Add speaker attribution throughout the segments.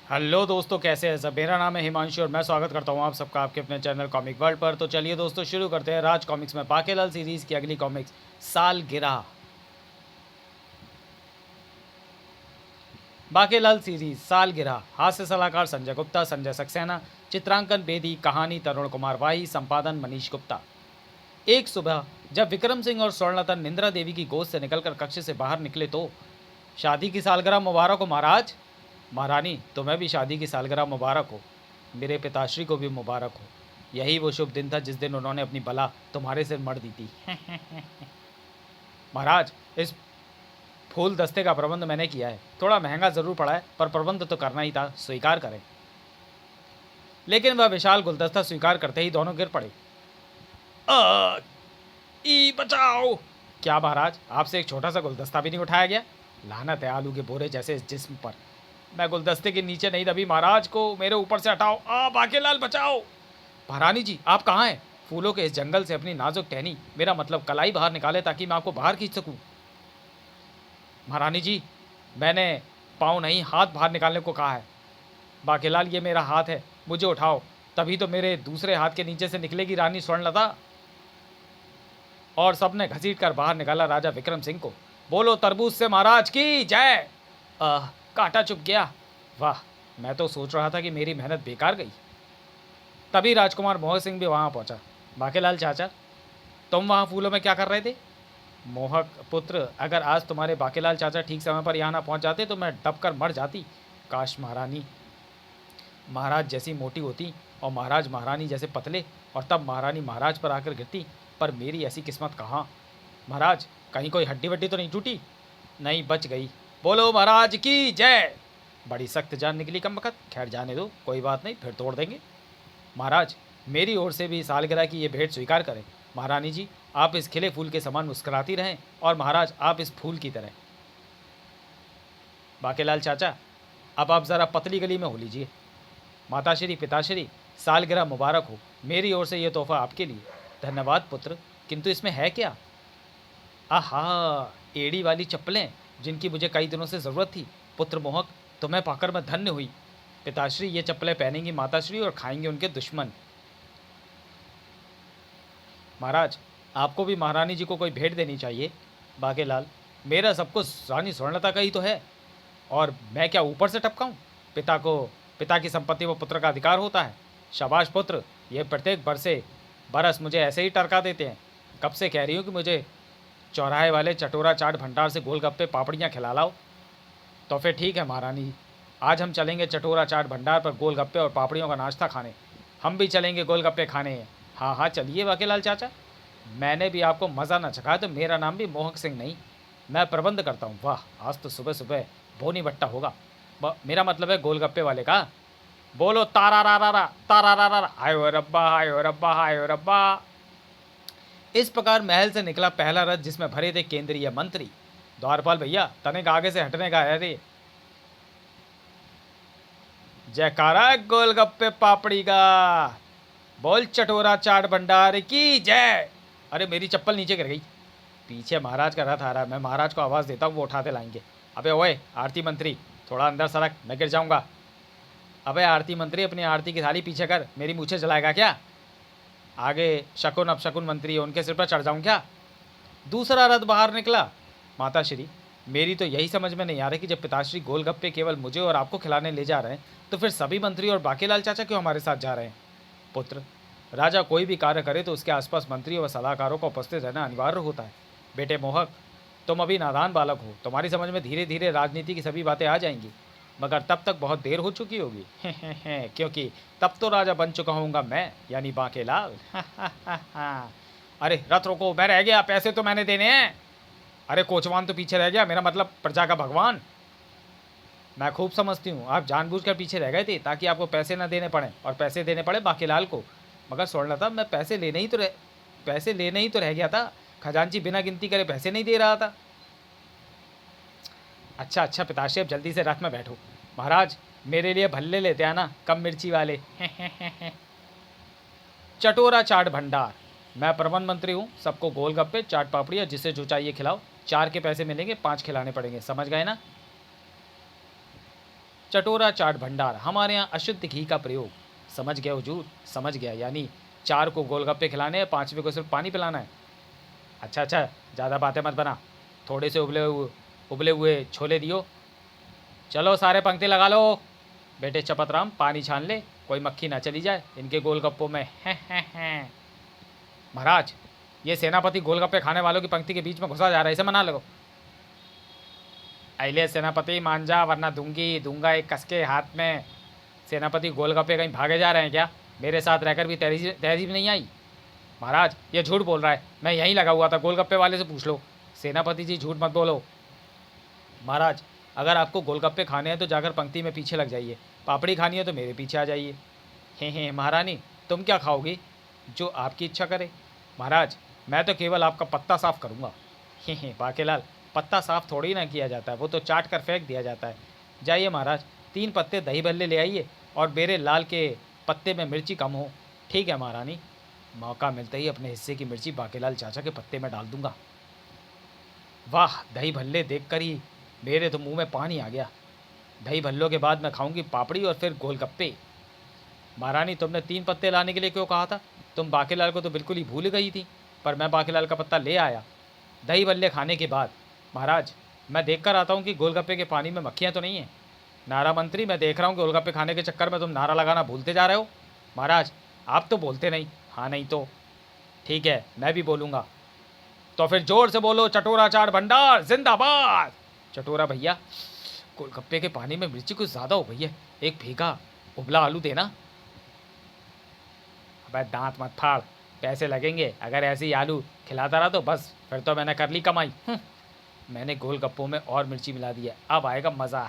Speaker 1: Hello दोस्तों, कैसे हैं सब। मेरा नाम है हिमांशु और मैं स्वागत करता हूं आप सबका आपके अपने चैनल कॉमिक वर्ल्ड पर। तो चलिए दोस्तों, शुरू करते हैं राज कॉमिक्स में बाकेलाल सीरीज़ की अगली कॉमिक्स सालगिरह। बाकेलाल सीरीज सालगिरह। हास्य सलाहकार संजय गुप्ता, संजय सक्सेना, चित्रांकन बेदी, कहानी तरुण कुमार वाही, संपादन मनीष गुप्ता। एक सुबह जब विक्रम सिंह और स्वर्णलता निंद्रा देवी की गोद से निकलकर कक्ष से बाहर निकले तो शादी की सालगिरह मुबारक हो महाराज। महारानी, तुम्हें भी शादी की सालगिरह मुबारक हो। मेरे पिताश्री को भी मुबारक हो। यही वो शुभ दिन था जिस दिन उन्होंने अपनी बला तुम्हारे सिर मर दी थी। महाराज, इस फूल दस्ते का प्रबंध मैंने किया है। थोड़ा महंगा जरूर पड़ा है, पर प्रबंध तो करना ही था, स्वीकार करें। लेकिन वह विशाल गुलदस्ता स्वीकार करते ही दोनों गिर पड़े। बचाओ। क्या महाराज, आपसे एक छोटा सा गुलदस्ता भी नहीं उठाया गया? लानत है आलू के बोरे जैसे इस जिस्म पर। मैं गुलदस्ते के नीचे नहीं दबी, महाराज को मेरे ऊपर से हटाओ। बाकेलाल बचाओ। महारानी जी, आप कहाँ हैं? फूलों के इस जंगल से अपनी नाजुक टहनी, मेरा मतलब कलाई बाहर निकाले ताकि मैं आपको बाहर खींच सकूं। महारानी जी, मैंने पाँव नहीं हाथ बाहर निकालने को कहा है। बाकेलाल, ये मेरा हाथ है, मुझे उठाओ, तभी तो मेरे दूसरे हाथ के नीचे से निकलेगी रानी स्वर्णलता। और सबने घसीट कर बाहर निकाला राजा विक्रम सिंह को। बोलो तरबूज से महाराज की जय। कांटा चुप गया। वाह, मैं तो सोच रहा था कि मेरी मेहनत बेकार गई। तभी राजकुमार मोहक सिंह भी वहां पहुंचा। बाकेलाल चाचा, तुम वहां फूलों में क्या कर रहे थे? मोहक पुत्र, अगर आज तुम्हारे बाकेलाल चाचा ठीक समय पर यहाँ ना पहुंच जाते तो मैं दब कर मर जाती। काश महारानी महाराज जैसी मोटी होती और महाराज महारानी जैसे पतले, और तब महारानी महाराज पर आकर गिरती। पर मेरी ऐसी किस्मत कहाँ। महाराज, कहीं कोई हड्डी वड्डी तो नहीं टूटी? नहीं, बच गई। बोलो महाराज की जय। बड़ी सख्त जान निकली कम वक्त। खैर जाने दो, कोई बात नहीं, फिर तोड़ देंगे। महाराज, मेरी ओर से भी सालगिरह की ये भेंट स्वीकार करें। महारानी जी, आप इस खिले फूल के समान मुस्कुराती रहें, और महाराज आप इस फूल की तरह। बाकेलाल चाचा, अब आप ज़रा पतली गली में हो लीजिए। माताश्री पिताश्री, सालगिरह मुबारक हो। मेरी ओर से यह तोहफा आपके लिए। धन्यवाद पुत्र, किंतु इसमें है क्या? आहा, एड़ी वाली चप्पलें, जिनकी मुझे कई दिनों से ज़रूरत थी। पुत्र मोहक, तुम्हें पाकर मैं धन्य हुई। पिताश्री ये चप्पलें पहनेंगी माताश्री और खाएंगे उनके दुश्मन। महाराज, आपको भी महारानी जी को कोई भेंट देनी चाहिए। बाकेलाल, मेरा सब कुछ रानी स्वर्णलता का ही तो है, और मैं क्या ऊपर से टपकाऊं? पिता की संपत्ति वो पुत्र का अधिकार होता है। शाबाश पुत्र, ये प्रत्येक बरस मुझे ऐसे ही टरका देते हैं। कब से कह रही हूँ कि मुझे चौराहे वाले चटोरा चाट भंडार से गोलगप्पे पापड़ियाँ खिला लाओ। तो फिर ठीक है महारानी, आज हम चलेंगे चटोरा चाट भंडार पर गोलगप्पे और पापड़ियों का नाश्ता खाने। हम भी चलेंगे गोलगप्पे खाने। हाँ हाँ चलिए बाकेलाल चाचा। मैंने भी आपको मज़ा न चखा तो मेरा नाम भी मोहक सिंह नहीं, मैं प्रबंध करता हूँ। वाह, आज तो सुबह सुबह बोनी बट्टा होगा। मेरा मतलब है गोलगप्पे वाले का। बोलो तारा रा रा रा तारा रा रा रा, आयो रब्बा आयो रब्बा आयो रब्बा। इस प्रकार महल से निकला पहला रथ, जिसमें भरे थे केंद्रीय मंत्री। द्वारपाल भैया, तनिक आगे से हटने का है रे। जयकारा गोलगप्पे पापड़ी का। बोल चटोरा चाट भंडार की जय। अरे मेरी चप्पल नीचे गिर गई। पीछे महाराज का रथ आ रहा है, मैं महाराज को आवाज़ देता हूँ, वो उठाते लाएंगे। अबे ओए आरती मंत्री, थोड़ा अंदर सरक, मैं गिर जाऊँगा। अबे आरती मंत्री, अपनी आरती की थाली पीछे कर, मेरी मूछें जलाएगा क्या? आगे शकुन अपशकुन मंत्री है, उनके सिर पर चढ़ जाऊँ क्या? दूसरा रथ बाहर निकला। माताश्री, मेरी तो यही समझ में नहीं आ रही कि जब पिताश्री गोलगप्पे केवल मुझे और आपको खिलाने ले जा रहे हैं, तो फिर सभी मंत्री और बाकेलाल चाचा क्यों हमारे साथ जा रहे हैं? पुत्र, राजा कोई भी कार्य करे तो उसके आसपास मंत्रियों व सलाहकारों को उपस्थित रहना अनिवार्य होता है। बेटे मोहक, तुम अभी नादान बालक हो, तुम्हारी समझ में धीरे धीरे राजनीति की सभी बातें आ जाएंगी, मगर तब तक बहुत देर हो चुकी होगी। क्योंकि तब तो राजा बन चुका हूँगा मैं, यानी बाकेलाल। अरे रथ रोको, मैं रह गया, पैसे तो मैंने देने हैं। अरे कोचवान तो पीछे रह गया, मेरा मतलब प्रजा का भगवान। मैं खूब समझती हूँ, आप जानबूझकर पीछे रह गए थे ताकि आपको पैसे ना देने पड़े, और पैसे देने पड़े बाकेलाल को। मगर स्वर्णलता, मैं पैसे लेने ही तो रह गया था। खजांची बिना गिनती करे पैसे नहीं दे रहा था। अच्छा अच्छा पिताश्री, अब जल्दी से रथ में बैठो। महाराज, मेरे लिए भल्ले लेते आना, कम मिर्ची वाले। चटोरा चाट भंडार, मैं प्रबंध मंत्री हूँ, सबको गोलगप्पे चाट पापड़ी जिसे जो चाहिए खिलाओ। 4 के पैसे मिलेंगे, 5 खिलाने पड़ेंगे, समझ गए ना? चटोरा चाट भंडार, हमारे यहाँ अशुद्ध घी का प्रयोग। समझ गया हुजूर, समझ गया। यानी 4 को गोलगप्पे खिलाने हैं, 5वें को सिर्फ पानी पिलाना है। अच्छा अच्छा, ज़्यादा बातें मत बना। थोड़े से उबले हुए छोले दियो। चलो सारे पंक्ति लगा लो। बेटे चपतराम, पानी छान ले, कोई मक्खी ना चली जाए इनके गोलगप्पों में। हैं। महाराज, ये सेनापति गोलगप्पे खाने वालों की पंक्ति के बीच में घुसा जा रहा है, इसे मना लो। अले सेनापति मान जा, वरना दूंगा एक कसके हाथ में। सेनापति गोलगप्पे कहीं भागे जा रहे हैं क्या? मेरे साथ रहकर भी तहजीब नहीं आई। महाराज, ये झूठ बोल रहा है, मैं यहीं लगा हुआ था, गोलगप्पे वाले से पूछ लो। सेनापति जी झूठ मत बोलो। महाराज, अगर आपको गोलगप्पे खाने हैं तो जाकर पंक्ति में पीछे लग जाइए, पापड़ी खानी है तो मेरे पीछे आ जाइए। हे महारानी, तुम क्या खाओगी? जो आपकी इच्छा करे। महाराज, मैं तो केवल आपका पत्ता साफ करूँगा। हे बाकेलाल, पत्ता साफ थोड़ी ना किया जाता है, वो तो चाट कर फेंक दिया जाता है। जाइए महाराज, 3 पत्ते दही भल्ले ले आइए और मेरे लाल के पत्ते में मिर्ची कम हो। ठीक है महारानी, मौका मिलते ही अपने हिस्से की मिर्ची बाकेलाल चाचा के पत्ते में डाल दूंगा। वाह, दही भल्ले देखकर ही मेरे तो मुंह में पानी आ गया। दही भल्लों के बाद मैं खाऊंगी पापड़ी और फिर गोलगप्पे। महारानी, तुमने 3 पत्ते लाने के लिए क्यों कहा था? तुम बाकेलाल को तो बिल्कुल ही भूल गई थी, पर मैं बाकेलाल का पत्ता ले आया। दही भल्ले खाने के बाद महाराज, मैं देख कर आता हूँ कि गोलगप्पे के पानी में मक्खियाँ तो नहीं हैं। नारा मंत्री, मैं देख रहा हूँ गोलगप्पे खाने के चक्कर में तुम नारा लगाना भूलते जा रहे हो। महाराज, आप तो बोलते नहीं। हाँ नहीं तो ठीक है, मैं भी बोलूँगा। तो फिर जोर से बोलो, चटोरा चाट भंडार जिंदाबाद। चटोरा भैया, गोलगप्पे के पानी में मिर्ची कुछ ज़्यादा हो गई है, एक भीगा उबला आलू देना। अबे दांत मत फाड़, पैसे लगेंगे। अगर ऐसे ही आलू खिलाता रहा तो बस, फिर तो मैंने कर ली कमाई। मैंने गोलगप्पों में और मिर्ची मिला दी है, अब आएगा मज़ा।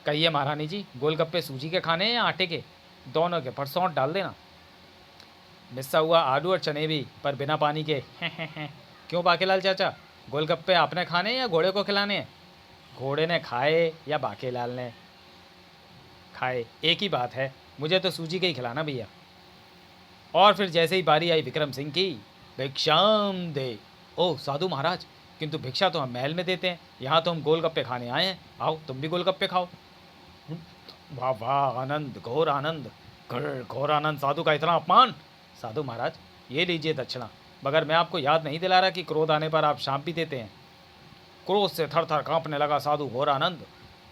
Speaker 1: कहिए महारानी जी, गोलगप्पे सूजी के खाने हैं या आटे के? दोनों के, पर सौंठ डाल देना। मिस्सा हुआ आलू और चने भी, पर बिना पानी के। क्यों बाकेलाल चाचा, गोलगप्पे आपने खाने हैं या घोड़े को खिलाने हैं? घोड़े ने खाए या बाकेलाल ने खाए, एक ही बात है, मुझे तो सूजी के ही खिलाना भैया। और फिर जैसे ही बारी आई विक्रम सिंह की, भिक्षाम दे। ओह साधु महाराज, किंतु भिक्षा तो हम महल में देते हैं, यहाँ तो हम गोलगप्पे खाने आए हैं। आओ तुम भी गोलगप्पे खाओ। वाह वाह, आनंद, घोर आनंद, घोर आनंद। साधु का इतना अपमान। साधु महाराज, ये लीजिए दक्षिणा, मगर मैं आपको याद नहीं दिला रहा कि क्रोध आने पर आप शाप भी देते हैं। क्रोध से थर थर कांपने लगा साधु घोर आनंद।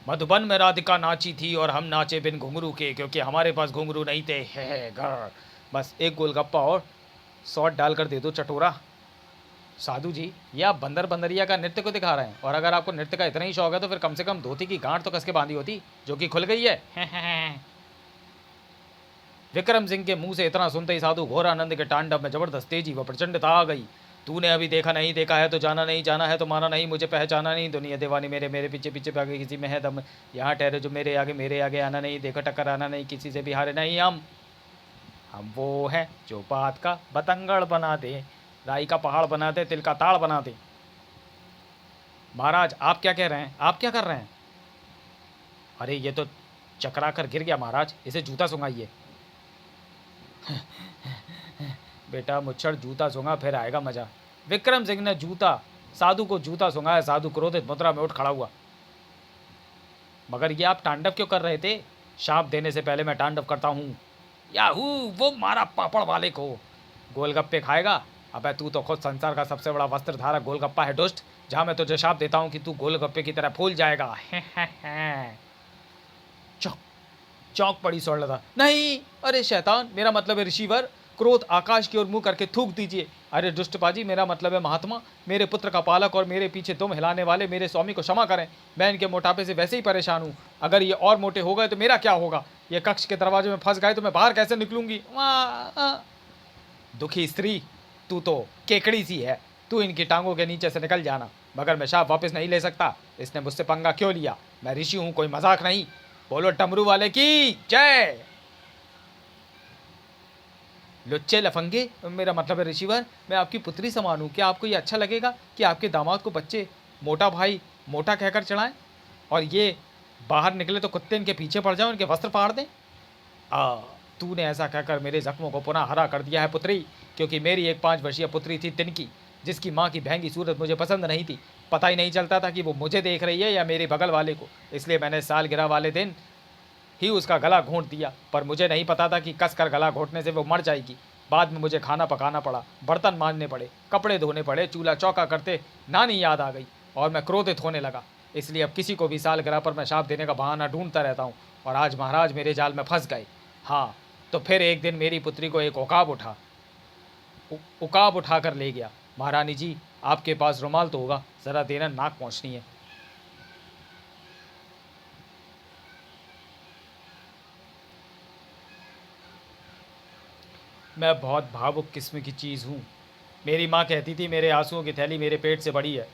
Speaker 1: मधुबन में राधिका नाची थी और हम नाचे बिन घुंघरू के, क्योंकि हमारे पास घुंघरू नहीं थे। है घर, बस एक गोलगप्पा और सॉस डालकर दे दो चटोरा। साधु जी, ये आप बंदर बंदरिया का नृत्य को दिखा रहे हैं, और अगर आपको नृत्य का इतना ही शौक है तो फिर कम से कम धोती की गांठ तो कस के बांधी होती, जो कि खुल गई है। विक्रम सिंह के मुंह से इतना सुनते ही साधु घोर आनंद के तांडव में जबरदस्त तेजी व प्रचंडता आ गई। तूने अभी देखा नहीं, देखा है तो जाना नहीं, जाना है तो माना नहीं, मुझे पहचाना नहीं, दुनिया दीवानी मेरे पीछे पीछे भागे, किसी में है दम, यहाँ ठहरे जो मेरे आगे आना नहीं, देखो टक्कर आना नहीं, किसी से भी हारे नहीं। हम वो हैं जो बात का बतंगड़ बना दे, राई का पहाड़ बना दे, तिल का ताड़ बना दे। महाराज, आप क्या कह रहे हैं? आप क्या कर रहे हैं? अरे ये तो चकरा कर गिर गया महाराज, इसे जूता सुंघाइए। बेटा मुच्छड़, जूता सूंघा फिर आएगा मजा। विक्रम सिंह ने साधु को जूता सूंघाया। साधु क्रोधित मुद्रा में उठ खड़ा हुआ। मगर ये आप तांडव क्यों कर रहे थे? शाप देने से पहले मैं तांडव करता हूँ। याहू, वो मारा पापड़ वाले को। गोलगप्पे खाएगा? अबे तू तो खुद संसार का सबसे बड़ा वस्त्रधारक गोलगप्पा है दुष्ट, जहाँ मैं तुझे शाप देता हूँ कि तू गोलगप्पे की तरह फूल जाएगा। चौंक पड़ी स्वर्णलता। नहीं, अरे शैतान, मेरा मतलब है ऋषिवर। क्रोध आकाश की ओर मुंह करके थूक दीजिए। अरे दुष्टपाजी, मेरा मतलब है महात्मा, मेरे पुत्र का पालक और मेरे पीछे दुम हिलाने वाले मेरे स्वामी को क्षमा करें। मैं इनके मोटापे से वैसे ही परेशान हूँ। अगर ये और मोटे हो गए तो मेरा क्या होगा? ये कक्ष के दरवाजे में फंस गए तो मैं बाहर कैसे निकलूंगी? दुखी स्त्री, तू तो केकड़ी सी है, तू इनकी टांगों के नीचे से निकल जाना। मगर मैं शाप वापस नहीं ले सकता। इसने मुझसे पंगा क्यों लिया? मैं ऋषि हूँ, कोई मजाक नहीं। बोलो डमरू वाले की जय। लुच्चे लफंगे, मेरा मतलब है ऋषिवर, मैं आपकी पुत्री समान हूँ। क्या आपको ये अच्छा लगेगा कि आपके दामाद को बच्चे मोटा भाई मोटा कहकर चढ़ाएं, और ये बाहर निकले तो कुत्ते इनके पीछे पड़ जाएं, उनके वस्त्र फाड़ दें? तूने ऐसा कहकर मेरे जख्मों को पुनः हरा कर दिया है पुत्री, क्योंकि मेरी एक 5 वर्षीय पुत्री थी तिनकी, जिसकी माँ की बहंगी सूरत मुझे पसंद नहीं थी। पता ही नहीं चलता था कि वो मुझे देख रही है या मेरे बगल वाले को, इसलिए मैंने सालगिरह वाले दिन ही उसका गला घोंट दिया। पर मुझे नहीं पता था कि कसकर गला घोंटने से वो मर जाएगी। बाद में मुझे खाना पकाना पड़ा, बर्तन मांजने पड़े, कपड़े धोने पड़े, चूल्हा चौका करते नानी याद आ गई और मैं क्रोधित होने लगा। इसलिए अब किसी को भी सालगिरह पर मैं शाप देने का बहाना ढूंढता रहता हूँ और आज महाराज मेरे जाल में फंस गए। हाँ, तो फिर एक दिन मेरी पुत्री को एक उकाब उठा कर ले गया। महारानी जी, आपके पास रुमाल तो होगा, ज़रा देना, नाक पहुँचनी है। मैं बहुत भावुक किस्म की चीज़ हूँ। मेरी माँ कहती थी मेरे आंसुओं की थैली मेरे पेट से बड़ी है,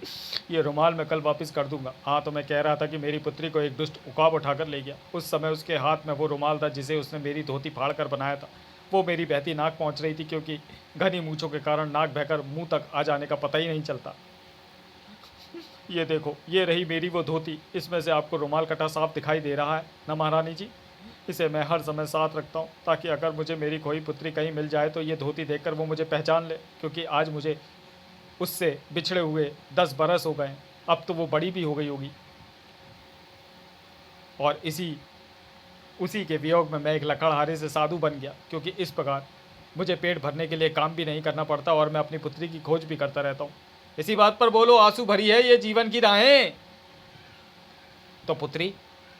Speaker 1: ये रुमाल मैं कल वापस कर दूंगा। हाँ, तो मैं कह रहा था कि मेरी पुत्री को एक दुष्ट उकाब उठाकर ले गया। उस समय उसके हाथ में वो रुमाल था जिसे उसने मेरी धोती फाड़ कर बनाया था। वो मेरी बहती नाक पहुँच रही थी, क्योंकि घनी मूँछों के कारण नाक बहकर मुँह तक आ जाने का पता ही नहीं चलता। ये देखो, ये रही मेरी वो धोती। इसमें से आपको रुमाल कटा साफ दिखाई दे रहा है ना महारानी जी? इसे मैं हर समय साथ रखता हूँ, ताकि अगर मुझे मेरी खोई पुत्री कहीं मिल जाए तो ये धोती देखकर वो मुझे पहचान ले, क्योंकि आज मुझे उससे बिछड़े हुए 10 बरस हो गए। अब तो वो बड़ी भी हो गई होगी और उसी के वियोग में मैं एक लकड़हारे से साधु बन गया, क्योंकि इस प्रकार मुझे पेट भरने के लिए काम भी नहीं करना पड़ता और मैं अपनी पुत्री की खोज भी करता रहता हूँ। इसी बात पर बोलो, आंसू भरी है ये जीवन की राहें। तो पुत्री,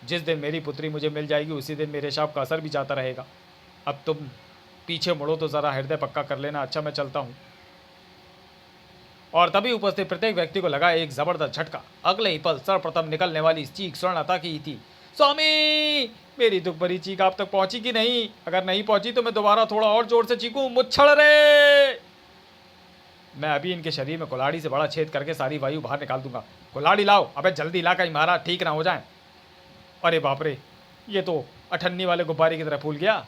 Speaker 1: जिस दिन मेरी पुत्री मुझे मिल जाएगी उसी दिन मेरे शाप का असर भी जाता रहेगा। अब तुम पीछे मुड़ो तो ज़रा हृदय पक्का कर लेना। अच्छा, मैं चलता हूँ। और तभी उपस्थित प्रत्येक व्यक्ति को लगा एक जबरदस्त झटका। अगले ही पल सर्वप्रथम निकलने वाली चीख स्वर्णलता की थी। स्वामी, मेरी दुख भरी चीख आप तक पहुंची कि नहीं? अगर नहीं पहुंची तो मैं दोबारा थोड़ा और जोर से चीखूं, मुच्छड़ रे। मैं अभी इनके शरीर में कुल्हाड़ी से बड़ा छेद करके सारी वायु बाहर निकाल दूंगा। कुल्हाड़ी लाओ, अबे जल्दी ला, कहीं महाराज ठीक ना हो जाए। अरे बाप रे, ये तो अठन्नी वाले गुब्बारे की तरह फूल गया।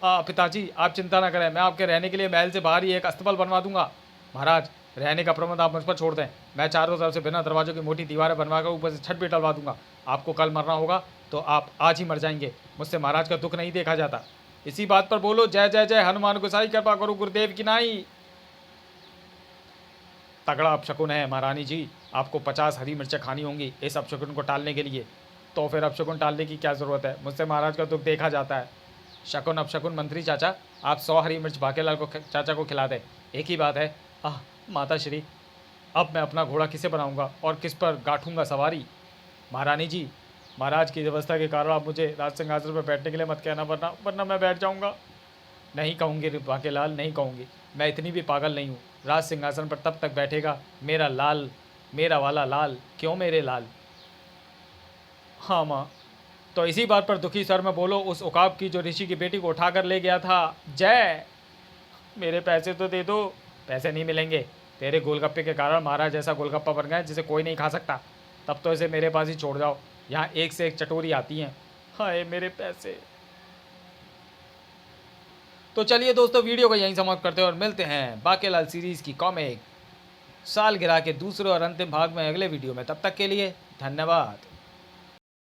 Speaker 1: पिताजी, आप चिंता ना करें, मैं आपके रहने के लिए महल से बाहर ही एक अस्तबल बनवा दूंगा। महाराज, रहने का प्रबंध आप मुझ पर छोड़ दें। मैं चारों तरफ से बिना दरवाजों की मोटी दीवारें बनवा कर ऊपर से छत भी डलवा दूंगा। आपको कल मरना होगा तो आप आज ही मर जाएंगे। मुझसे महाराज का दुख नहीं देखा जाता। इसी बात पर बोलो, जय जय जय हनुमान गोसाई, कृपा करो गुरुदेव की नाई। तगड़ा अपशकुन है महारानी जी, आपको 50 हरी मिर्चें खानी होंगी इस अपशकुन को टालने के लिए। तो फिर अपशकुन टालने की क्या ज़रूरत है? मुझसे महाराज का दुख देखा जाता है। शकुन अपशकुन मंत्री चाचा, आप 100 हरी मिर्च भाकेलाल को चाचा को खिला दें। एक ही बात है। माता श्री, अब मैं अपना घोड़ा किसे बनाऊंगा और किस पर गाठूंगा सवारी? महारानी जी, महाराज की व्यवस्था के कारण आप मुझे राज सिंहासन पर बैठने के लिए मत कहना, वरना मैं बैठ जाऊंगा। नहीं कहूँगी भाकेलाल, नहीं कहूँगी। मैं इतनी भी पागल नहीं हूँ। राज सिंहासन पर तब तक बैठेगा मेरा लाल, मेरा वाला लाल। क्यों मेरे लाल? हाँ माँ। तो इसी बात पर दुखी सर में बोलो, उस उकाब की जो ऋषि की बेटी को उठा कर ले गया था। जय। मेरे पैसे तो दे दो। पैसे नहीं मिलेंगे। तेरे गोलगप्पे के कारण महाराज ऐसा गोलगप्पा बन गया जिसे कोई नहीं खा सकता। तब तो इसे मेरे पास ही छोड़ जाओ, यहाँ एक से एक चटोरी आती हैं। हाय मेरे पैसे। तो चलिए दोस्तों, वीडियो को यहीं समाप्त करते हैं और मिलते हैं बाकेलाल सीरीज़ की कॉमिक सालगिरह के दूसरे और अंतिम भाग में अगले वीडियो में। तब तक के लिए धन्यवाद।